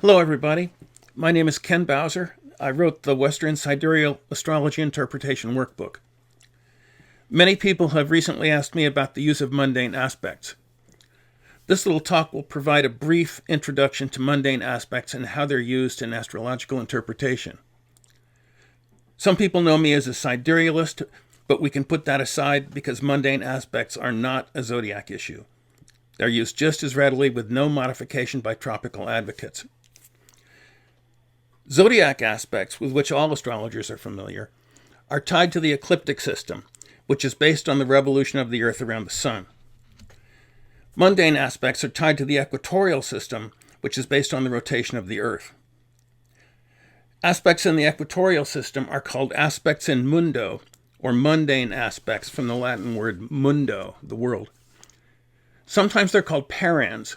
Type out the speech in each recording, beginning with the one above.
Hello, everybody. My name is Ken Bowser. I wrote the Western Sidereal Astrology Interpretation Workbook. Many people have recently asked me about the use of mundane aspects. This little talk will provide a brief introduction to mundane aspects and how they're used in astrological interpretation. Some people know me as a siderealist, but we can put that aside because mundane aspects are not a zodiac issue. They're used just as readily with no modification by tropical advocates. Zodiac aspects, with which all astrologers are familiar, are tied to the ecliptic system, which is based on the revolution of the Earth around the Sun. Mundane aspects are tied to the equatorial system, which is based on the rotation of the Earth. Aspects in the equatorial system are called aspects in-mundo, or mundane aspects from the Latin word mundo, the world. Sometimes they're called parans,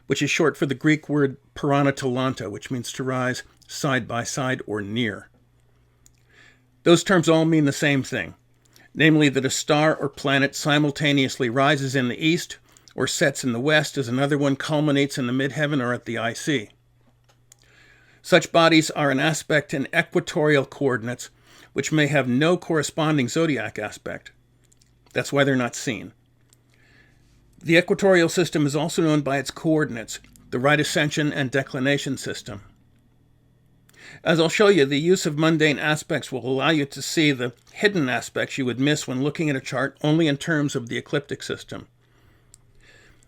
which is short for the Greek word paranatolanta, which means to rise side by side or near. Those terms all mean the same thing, namely that a star or planet simultaneously rises in the east or sets in the west as another one culminates in the midheaven or at the IC. Such bodies are an aspect in equatorial coordinates, which may have no corresponding zodiac aspect. That's why they're not seen. The equatorial system is also known by its coordinates, the right ascension and declination system. As I'll show you, the use of mundane aspects will allow you to see the hidden aspects you would miss when looking at a chart only in terms of the ecliptic system.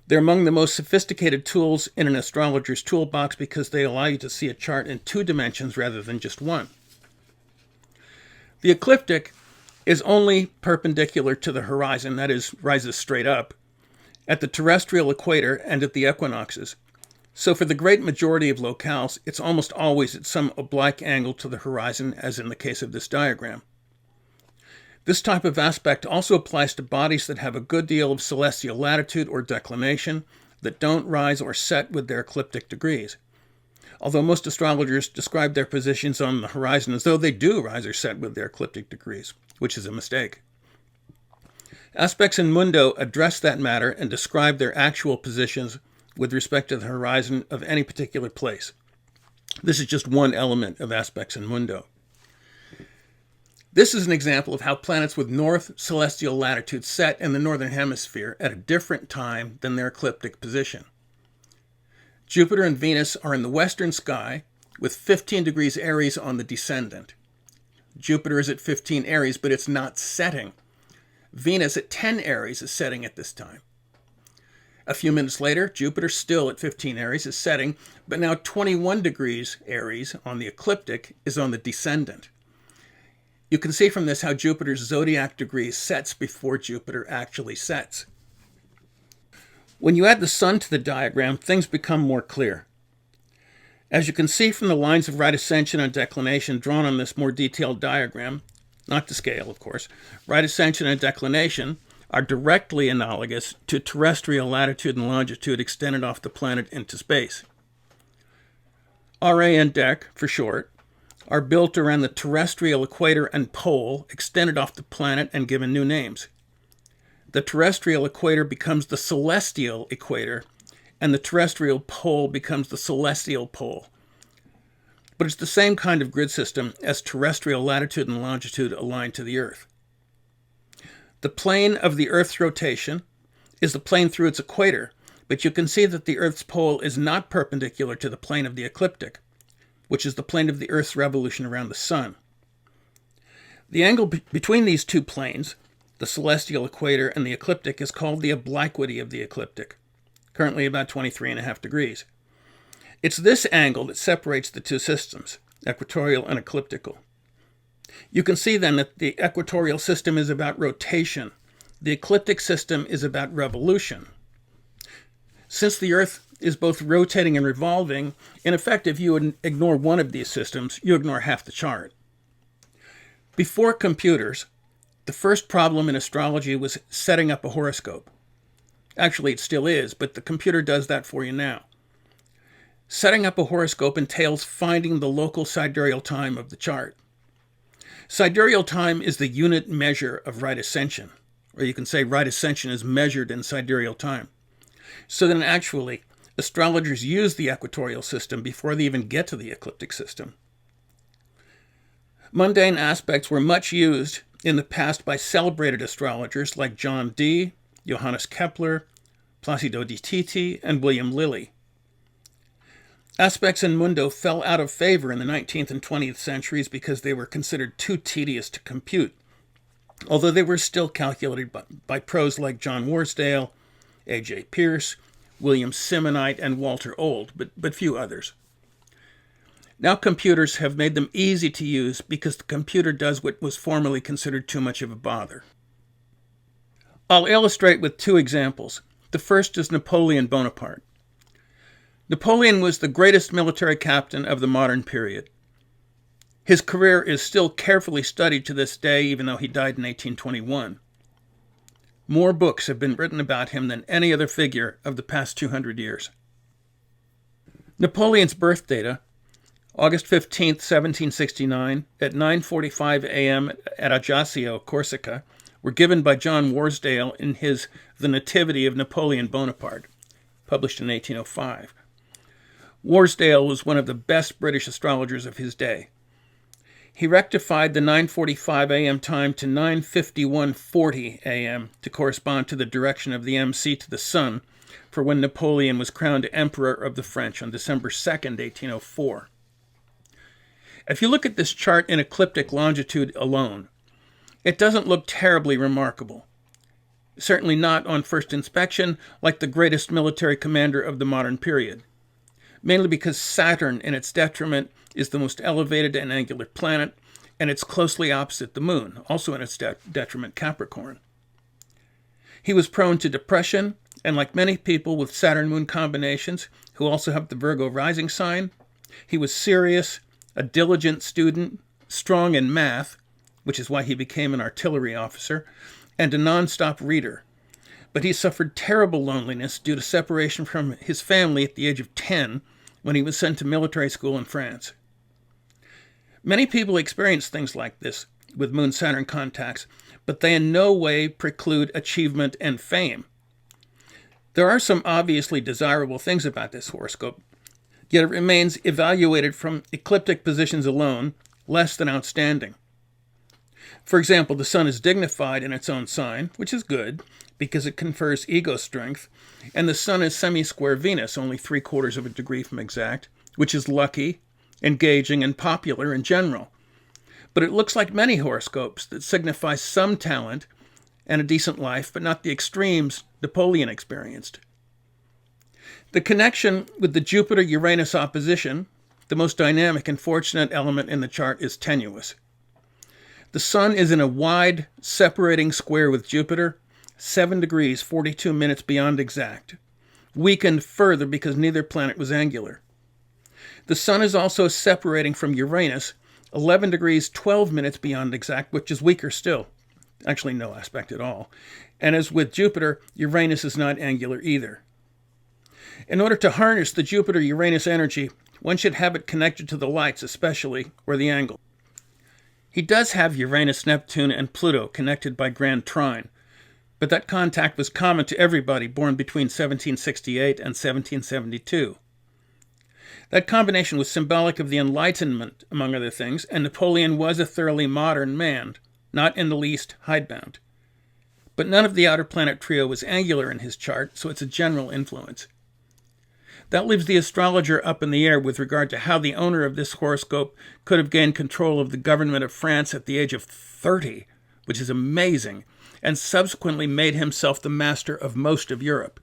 They're among the most sophisticated tools in an astrologer's toolbox because they allow you to see a chart in 2 dimensions rather than just one. The ecliptic is only perpendicular to the horizon, that is, rises straight up, at the terrestrial equator and at the equinoxes. So for the great majority of locales, it's almost always at some oblique angle to the horizon, as in the case of this diagram. This type of aspect also applies to bodies that have a good deal of celestial latitude or declination, that don't rise or set with their ecliptic degrees. Although most astrologers describe their positions on the horizon as though they do rise or set with their ecliptic degrees, which is a mistake. Aspects in-mundo address that matter and describe their actual positions with respect to the horizon of any particular place. This is just one element of aspects in-mundo. This is an example of how planets with north celestial latitude set in the northern hemisphere at a different time than their ecliptic position. Jupiter and Venus are in the western sky with 15 degrees Aries on the descendant. Jupiter is at 15 Aries, but it's not setting. Venus at 10 Aries is setting at this time. A few minutes later, Jupiter, still at 15 Aries, is setting, but now 21 degrees Aries on the ecliptic is on the descendant. You can see from this how Jupiter's zodiac degree sets before Jupiter actually sets. When you add the Sun to the diagram, things become more clear. As you can see from the lines of right ascension and declination drawn on this more detailed diagram, not to scale, of course, right ascension and declination are directly analogous to terrestrial latitude and longitude extended off the planet into space. RA and DEC, for short, are built around the terrestrial equator and pole extended off the planet and given new names. The terrestrial equator becomes the celestial equator, and the terrestrial pole becomes the celestial pole. But it's the same kind of grid system as terrestrial latitude and longitude aligned to the Earth. The plane of the Earth's rotation is the plane through its equator, but you can see that the Earth's pole is not perpendicular to the plane of the ecliptic, which is the plane of the Earth's revolution around the Sun. The angle between these 2 planes, the celestial equator and the ecliptic, is called the obliquity of the ecliptic, currently about 23.5 degrees. It's this angle that separates the 2 systems, equatorial and ecliptical. You can see then that the equatorial system is about rotation. The ecliptic system is about revolution. Since the Earth is both rotating and revolving, in effect, if you ignore one of these systems, you ignore half the chart. Before computers, the first problem in astrology was setting up a horoscope. Actually, it still is, but the computer does that for you now. Setting up a horoscope entails finding the local sidereal time of the chart. Sidereal time is the unit measure of right ascension, or you can say right ascension is measured in sidereal time. So then actually, astrologers use the equatorial system before they even get to the ecliptic system. Mundane aspects were much used in the past by celebrated astrologers like John Dee, Johannes Kepler, Placido di Titi, and William Lilly. Aspects in-mundo fell out of favor in the 19th and 20th centuries because they were considered too tedious to compute, although they were still calculated by pros like John Worsdale, A.J. Pierce, William Simonite, and Walter Old, but few others. Now computers have made them easy to use because the computer does what was formerly considered too much of a bother. I'll illustrate with two examples. The first is Napoleon Bonaparte. Napoleon was the greatest military captain of the modern period. His career is still carefully studied to this day, even though he died in 1821. More books have been written about him than any other figure of the past 200 years. Napoleon's birth data, August 15, 1769, at 9:45 a.m. at Ajaccio, Corsica, were given by John Worsdale in his The Nativity of Napoleon Bonaparte, published in 1805. Worsdale was one of the best British astrologers of his day. He rectified the 9:45 a.m. time to 9:51:40 a.m. to correspond to the direction of the MC to the sun for when Napoleon was crowned Emperor of the French on December 2nd, 1804. If you look at this chart in ecliptic longitude alone, it doesn't look terribly remarkable. Certainly not on first inspection like the greatest military commander of the modern period, mainly because Saturn, in its detriment, is the most elevated and angular planet, and it's closely opposite the moon, also in its detriment, Capricorn. He was prone to depression, and like many people with Saturn-Moon combinations who also have the Virgo rising sign, he was serious, a diligent student, strong in math, which is why he became an artillery officer, and a non-stop reader. But he suffered terrible loneliness due to separation from his family at the age of 10 when he was sent to military school in France. Many people experience things like this with Moon-Saturn contacts, but they in no way preclude achievement and fame. There are some obviously desirable things about this horoscope, yet it remains, evaluated from ecliptic positions alone, less than outstanding. For example, the sun is dignified in its own sign, which is good, because it confers ego strength, and the sun is semi-square Venus, only 3/4 of a degree from exact, which is lucky, engaging, and popular in general. But it looks like many horoscopes that signify some talent and a decent life, but not the extremes Napoleon experienced. The connection with the Jupiter-Uranus opposition, the most dynamic and fortunate element in the chart, is tenuous. The sun is in a wide, separating square with Jupiter, 7 degrees, 42 minutes beyond exact, weakened further because neither planet was angular. The sun is also separating from Uranus, 11 degrees, 12 minutes beyond exact, which is weaker still. Actually, no aspect at all. And as with Jupiter, Uranus is not angular either. In order to harness the Jupiter-Uranus energy, one should have it connected to the lights especially, or the angle. He does have Uranus, Neptune, and Pluto connected by grand trine, but that contact was common to everybody born between 1768 and 1772. That combination was symbolic of the Enlightenment, among other things, and Napoleon was a thoroughly modern man, not in the least hidebound. But none of the outer planet trio was angular in his chart, so it's a general influence. That leaves the astrologer up in the air with regard to how the owner of this horoscope could have gained control of the government of France at the age of 30, which is amazing, and subsequently made himself the master of most of Europe.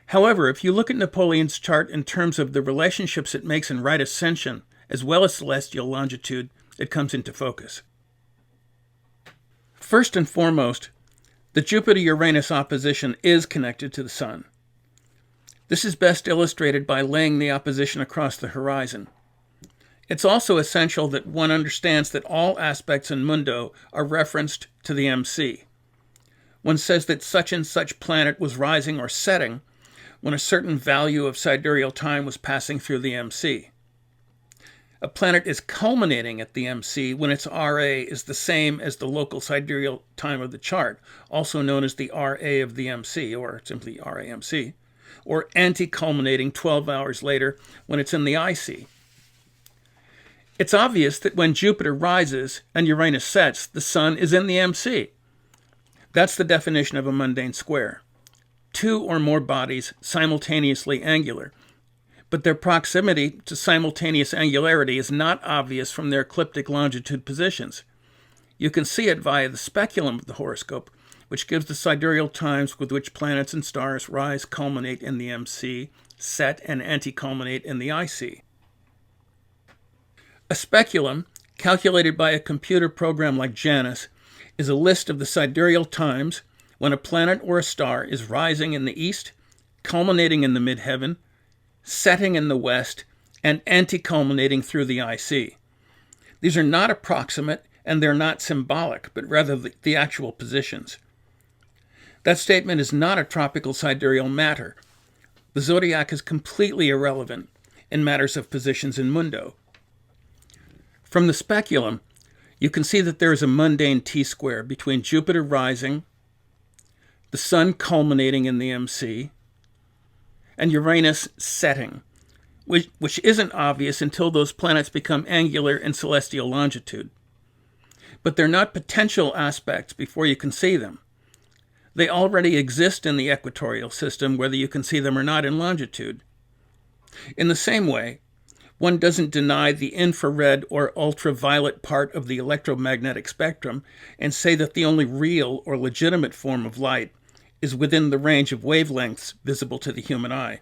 However, if you look at Napoleon's chart in terms of the relationships it makes in right ascension, as well as celestial longitude, it comes into focus. First and foremost, the Jupiter-Uranus opposition is connected to the sun. This is best illustrated by laying the opposition across the horizon. It's also essential that one understands that all aspects in Mundo are referenced to the MC. One says that such and such planet was rising or setting when a certain value of sidereal time was passing through the MC. A planet is culminating at the MC when its RA is the same as the local sidereal time of the chart, also known as the RA of the MC, or simply RAMC, or anti-culminating 12 hours later when it's in the IC. It's obvious that when Jupiter rises and Uranus sets, the Sun is in the MC. That's the definition of a mundane square. Two or more bodies simultaneously angular, but their proximity to simultaneous angularity is not obvious from their ecliptic longitude positions. You can see it via the speculum of the horoscope, which gives the sidereal times with which planets and stars rise, culminate in the MC, set, and anti-culminate in the IC. A speculum, calculated by a computer program like Janus, is a list of the sidereal times when a planet or a star is rising in the east, culminating in the midheaven, setting in the west, and anti-culminating through the IC. These are not approximate and they're not symbolic, but rather the actual positions. That statement is not a tropical sidereal matter. The zodiac is completely irrelevant in matters of positions in-mundo. From the speculum, you can see that there is a mundane T-square between Jupiter rising, the Sun culminating in the MC, and Uranus setting, which isn't obvious until those planets become angular in celestial longitude. But they're not potential aspects before you can see them. They already exist in the equatorial system, whether you can see them or not in longitude. In the same way, one doesn't deny the infrared or ultraviolet part of the electromagnetic spectrum and say that the only real or legitimate form of light is within the range of wavelengths visible to the human eye.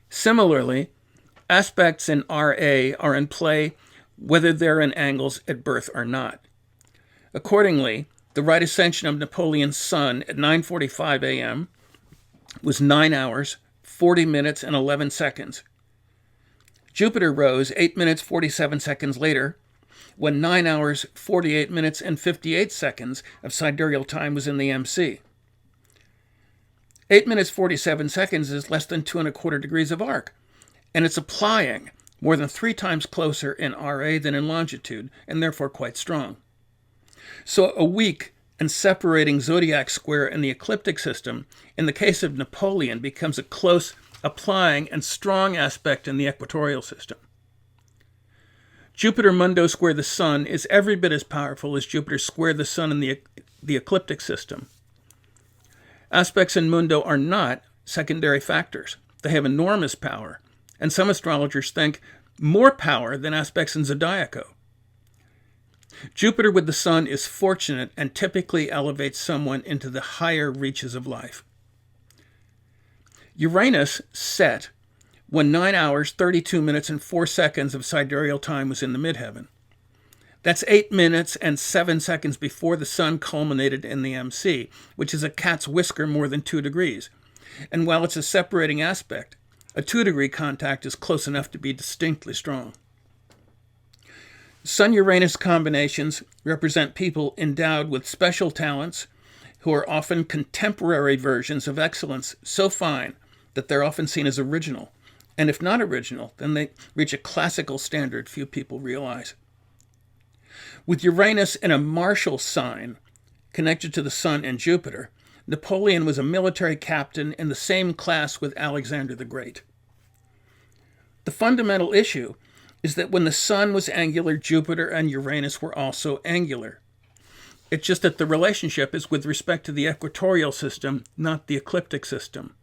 Similarly, aspects in RA are in play whether they're in angles at birth or not. Accordingly, the right ascension of Napoleon's Sun at 9:45 a.m. was 9 hours, 40 minutes, and 11 seconds. Jupiter rose 8 minutes, 47 seconds later, when 9 hours, 48 minutes, and 58 seconds of sidereal time was in the MC. 8 minutes, 47 seconds is less than 2¼ degrees of arc, and it's applying more than 3 times closer in RA than in longitude, and therefore quite strong. So a weak and separating zodiac square in the ecliptic system, in the case of Napoleon, becomes a close, applying, and strong aspect in the equatorial system. Jupiter Mundo square the Sun is every bit as powerful as Jupiter square the Sun in the ecliptic system. Aspects in Mundo are not secondary factors. They have enormous power, and some astrologers think more power than aspects in Zodiaco. Jupiter with the Sun is fortunate and typically elevates someone into the higher reaches of life. Uranus set when 9 hours, 32 minutes, and 4 seconds of sidereal time was in the midheaven. That's 8 minutes and 7 seconds before the Sun culminated in the MC, which is a cat's whisker more than 2 degrees. And while it's a separating aspect, a 2-degree contact is close enough to be distinctly strong. Sun-Uranus combinations represent people endowed with special talents who are often contemporary versions of excellence so fine that they're often seen as original. And if not original, then they reach a classical standard few people realize. With Uranus in a martial sign connected to the Sun and Jupiter, Napoleon was a military captain in the same class with Alexander the Great. The fundamental issue is that when the Sun was angular, Jupiter and Uranus were also angular. It's just that the relationship is with respect to the equatorial system, not the ecliptic system.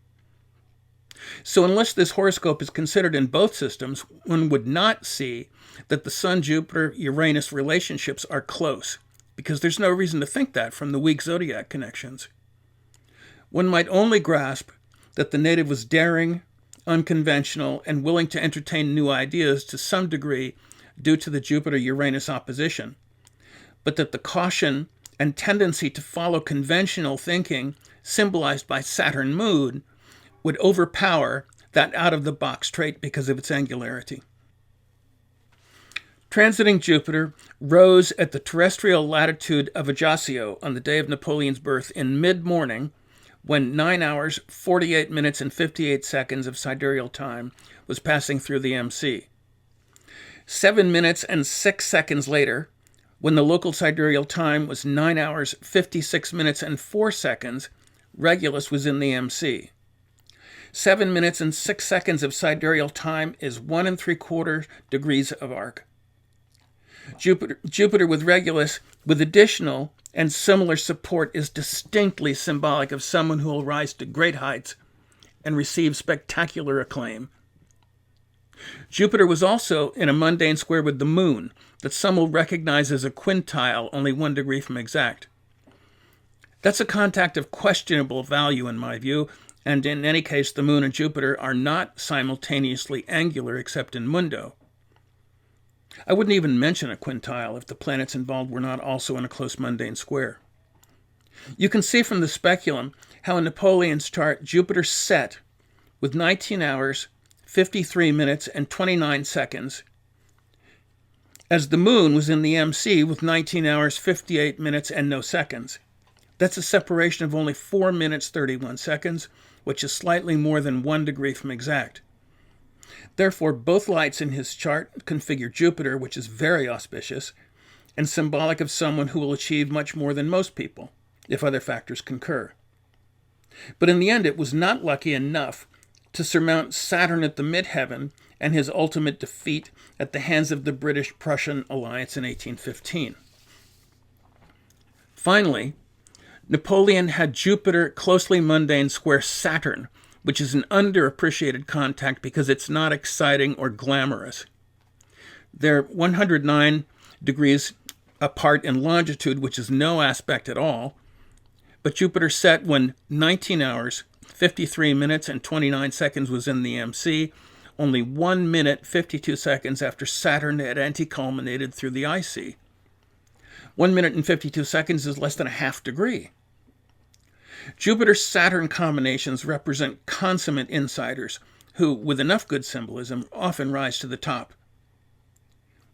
So unless this horoscope is considered in both systems, one would not see that the Sun-Jupiter-Uranus relationships are close, because there's no reason to think that from the weak zodiac connections. One might only grasp that the native was daring, unconventional, and willing to entertain new ideas to some degree due to the Jupiter-Uranus opposition, but that the caution and tendency to follow conventional thinking, symbolized by Saturn mood, would overpower that out-of-the-box trait because of its angularity. Transiting Jupiter rose at the terrestrial latitude of Ajaccio on the day of Napoleon's birth in mid-morning, when 9 hours, 48 minutes, and 58 seconds of sidereal time was passing through the MC. 7 minutes and 6 seconds later, when the local sidereal time was 9 hours, 56 minutes, and 4 seconds, Regulus was in the MC. 7 minutes and 6 seconds of sidereal time is 1 3/4 degrees of arc. Jupiter with Regulus with additional and similar support is distinctly symbolic of someone who will rise to great heights and receive spectacular acclaim. Jupiter was also in a mundane square with the moon that some will recognize as a quintile only 1 degree from exact. That's a contact of questionable value in my view, and in any case the moon and Jupiter are not simultaneously angular except in-mundo. I wouldn't even mention a quintile if the planets involved were not also in a close mundane square. You can see from the speculum how in Napoleon's chart Jupiter set with 19 hours, 53 minutes, and 29 seconds, as the moon was in the MC with 19 hours, 58 minutes, and no seconds. That's a separation of only 4 minutes, 31 seconds, which is slightly more than 1 degree from exact. Therefore, both lights in his chart configure Jupiter, which is very auspicious, and symbolic of someone who will achieve much more than most people, if other factors concur. But in the end, it was not lucky enough to surmount Saturn at the midheaven and his ultimate defeat at the hands of the British-Prussian alliance in 1815. Finally, Napoleon had Jupiter closely mundane square Saturn, which is an underappreciated contact because it's not exciting or glamorous. They're 109 degrees apart in longitude, which is no aspect at all, but Jupiter set when 19 hours, 53 minutes, and 29 seconds was in the MC, only 1 minute, 52 seconds after Saturn had anti-culminated through the IC. 1 minute and 52 seconds is less than a half degree. Jupiter-Saturn combinations represent consummate insiders who, with enough good symbolism, often rise to the top.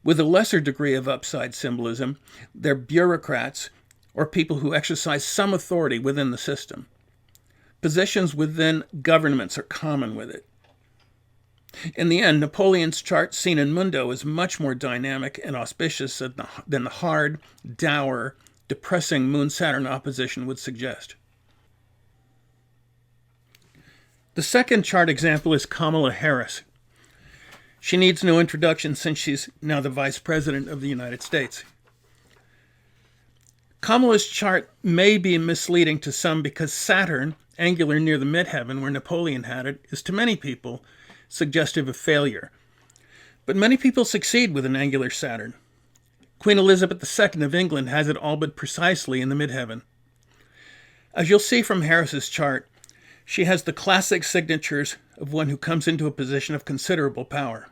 With a lesser degree of upside symbolism, they're bureaucrats or people who exercise some authority within the system. Positions within governments are common with it. In the end, Napoleon's chart seen in-mundo is much more dynamic and auspicious than the hard, dour, depressing Moon-Saturn opposition would suggest. The second chart example is Kamala Harris. She needs no introduction since she's now the Vice President of the United States. Kamala's chart may be misleading to some because Saturn, angular near the midheaven where Napoleon had it, is to many people suggestive of failure. But many people succeed with an angular Saturn. Queen Elizabeth II of England has it all but precisely in the midheaven. As you'll see from Harris's chart, she has the classic signatures of one who comes into a position of considerable power.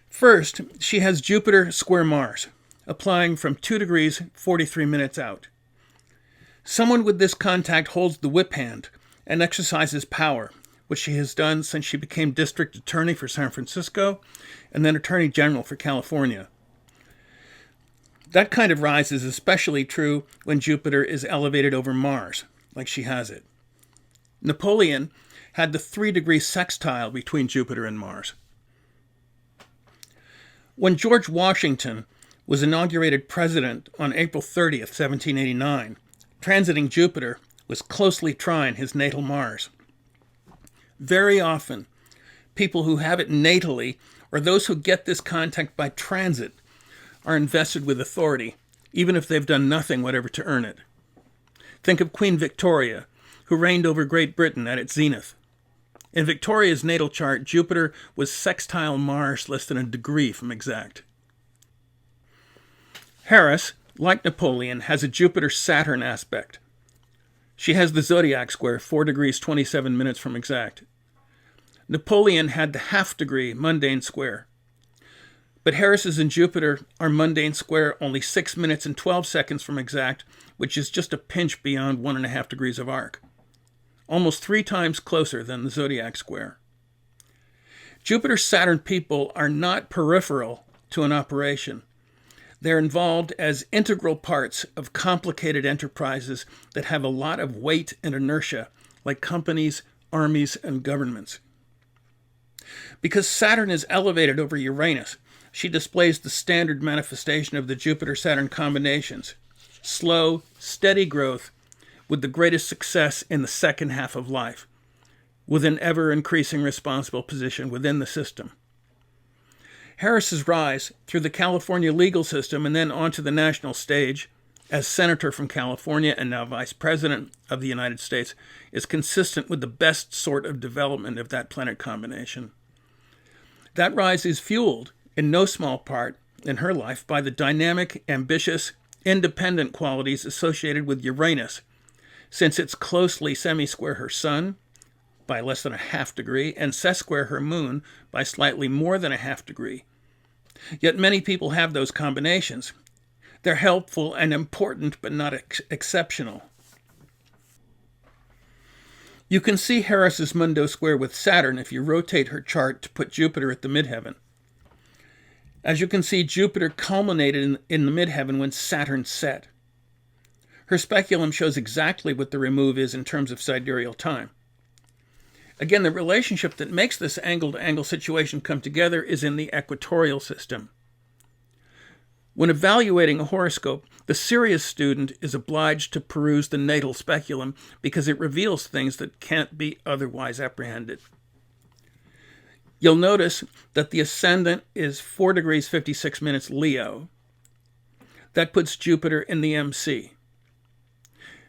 First, she has Jupiter square Mars, applying from 2 degrees 43 minutes out. Someone with this contact holds the whip hand and exercises power, which she has done since she became district attorney for San Francisco and then attorney general for California. That kind of rise is especially true when Jupiter is elevated over Mars, like she has it. Napoleon had the 3-degree sextile between Jupiter and Mars. When George Washington was inaugurated president on April 30th, 1789, transiting Jupiter was closely trying his natal Mars. Very often, people who have it natally, or those who get this contact by transit, are invested with authority, even if they've done nothing whatever to earn it. Think of Queen Victoria, who reigned over Great Britain at its zenith. In Victoria's natal chart, Jupiter was sextile Mars less than a degree from exact. Harris, like Napoleon, has a Jupiter-Saturn aspect. She has the zodiac square, 4 degrees 27 minutes from exact. Napoleon had the half-degree mundane square. But Harris's and Jupiter are mundane square only 6 minutes and 12 seconds from exact, which is just a pinch beyond 1.5 degrees of arc. Almost 3 times closer than the zodiac square. Jupiter-Saturn people are not peripheral to an operation. They're involved as integral parts of complicated enterprises that have a lot of weight and inertia, like companies, armies, and governments. Because Saturn is elevated over Uranus, she displays the standard manifestation of the Jupiter-Saturn combinations: slow, steady growth, with the greatest success in the second half of life, with an ever-increasing responsible position within the system. Harris's rise through the California legal system and then onto the national stage as Senator from California and now Vice President of the United States is consistent with the best sort of development of that planet combination. That rise is fueled, in no small part, in her life by the dynamic, ambitious, independent qualities associated with Uranus, since it's closely semi-square her Sun by less than a half degree and sesquare her Moon by slightly more than a half degree. Yet many people have those combinations. They're helpful and important, but not exceptional. You can see Harris's Mundo square with Saturn if you rotate her chart to put Jupiter at the midheaven. As you can see, Jupiter culminated in the midheaven when Saturn set. Her speculum shows exactly what the remove is in terms of sidereal time. Again, the relationship that makes this angle-to-angle situation come together is in the equatorial system. When evaluating a horoscope, the serious student is obliged to peruse the natal speculum because it reveals things that can't be otherwise apprehended. You'll notice that the ascendant is 4 degrees 56 minutes Leo. That puts Jupiter in the MC.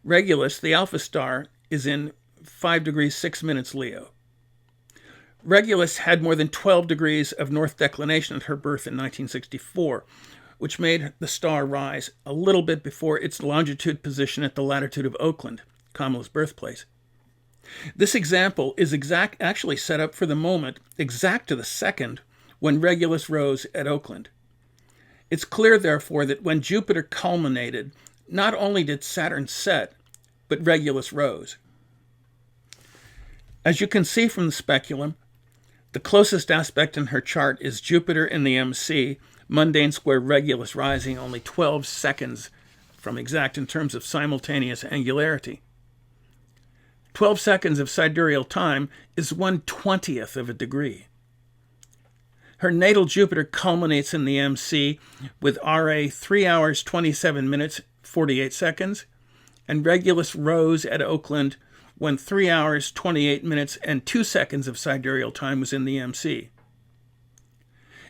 Regulus, the alpha star, is in 5 degrees 6 minutes Leo. Regulus had more than 12 degrees of north declination at her birth in 1964, which made the star rise a little bit before its longitude position at the latitude of Oakland, Kamala's birthplace. This example is actually set up for the moment, exact to the second, when Regulus rose at Oakland. It's clear, therefore, that when Jupiter culminated, not only did Saturn set, but Regulus rose. As you can see from the speculum, the closest aspect in her chart is Jupiter in the MC, Mundane square Regulus rising only 12 seconds from exact in terms of simultaneous angularity. 12 seconds of sidereal time is 1/20th of a degree. Her natal Jupiter culminates in the MC with RA 3 hours, 27 minutes, 48 seconds, and Regulus rose at Oakland when 3 hours, 28 minutes, and 2 seconds of sidereal time was in the MC.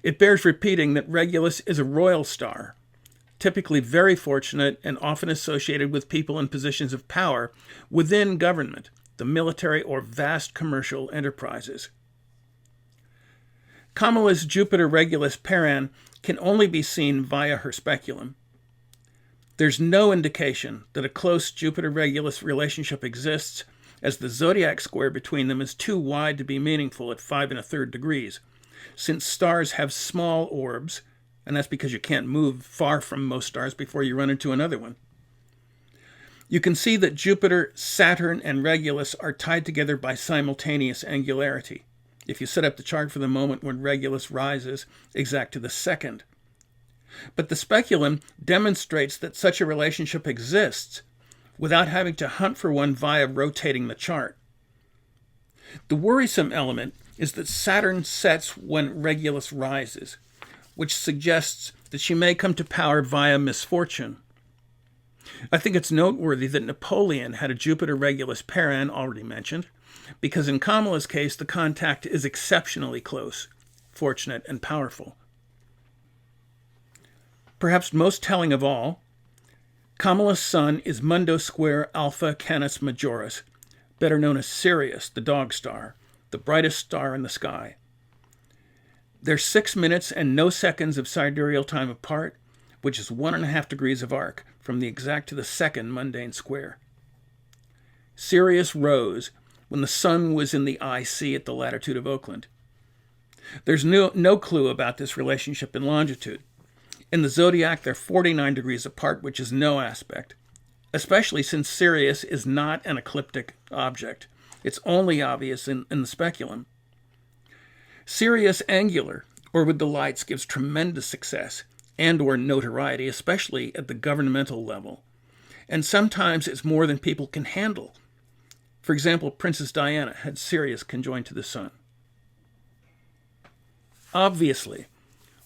It bears repeating that Regulus is a royal star, typically very fortunate and often associated with people in positions of power within government, the military, or vast commercial enterprises. Kamala's Jupiter-Regulus paran can only be seen via her speculum. There's no indication that a close Jupiter-Regulus relationship exists, as the zodiac square between them is too wide to be meaningful at 5 1/3 degrees, since stars have small orbs, and that's because you can't move far from most stars before you run into another one. You can see that Jupiter, Saturn, and Regulus are tied together by simultaneous angularity, if you set up the chart for the moment when Regulus rises exact to the second. But the speculum demonstrates that such a relationship exists without having to hunt for one via rotating the chart. The worrisome element is that Saturn sets when Regulus rises, which suggests that she may come to power via misfortune. I think it's noteworthy that Napoleon had a Jupiter-Regulus paran already mentioned, because in Kamala's case, the contact is exceptionally close, fortunate, and powerful. Perhaps most telling of all, Kamala's sun is Mundo square Alpha Canis Majoris, better known as Sirius, the dog star, the brightest star in the sky. They're 6 minutes and no seconds of sidereal time apart, which is 1.5 degrees of arc from the exact to the second mundane square. Sirius rose when the sun was in the IC at the latitude of Oakland. There's no clue about this relationship in longitude. In the zodiac, they're 49 degrees apart, which is no aspect, especially since Sirius is not an ecliptic object. It's only obvious in the speculum. Sirius angular, or with the lights, gives tremendous success and or notoriety, especially at the governmental level. And sometimes it's more than people can handle. For example, Princess Diana had Sirius conjoined to the sun. Obviously,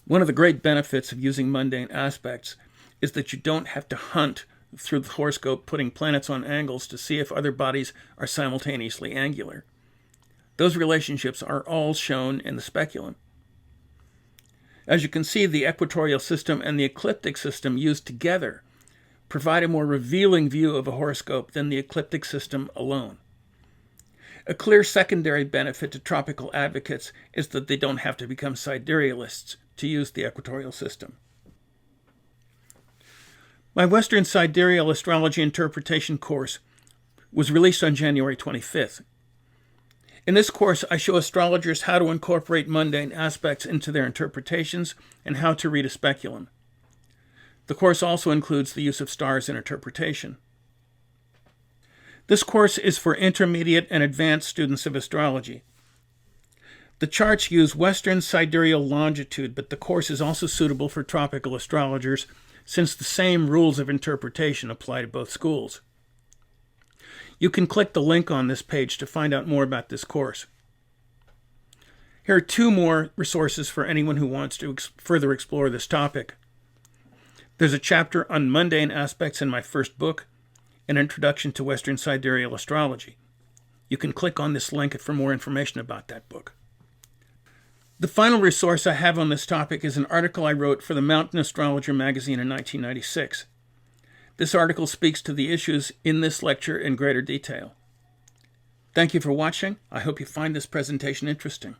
one of the great benefits of using mundane aspects is that you don't have to hunt through the horoscope, putting planets on angles to see if other bodies are simultaneously angular. Those relationships are all shown in the speculum. As you can see, the equatorial system and the ecliptic system used together provide a more revealing view of a horoscope than the ecliptic system alone. A clear secondary benefit to tropical advocates is that they don't have to become siderealists to use the equatorial system. My Western Sidereal Astrology Interpretation course was released on January 25th. In this course, I show astrologers how to incorporate mundane aspects into their interpretations and how to read a speculum. The course also includes the use of stars in interpretation. This course is for intermediate and advanced students of astrology. The charts use Western sidereal longitude, but the course is also suitable for tropical astrologers since the same rules of interpretation apply to both schools. You can click the link on this page to find out more about this course. Here are two more resources for anyone who wants to further explore this topic. There's a chapter on mundane aspects in my first book, An Introduction to Western Sidereal Astrology. You can click on this link for more information about that book. The final resource I have on this topic is an article I wrote for the Mountain Astrologer magazine in 1996. This article speaks to the issues in this lecture in greater detail. Thank you for watching. I hope you find this presentation interesting.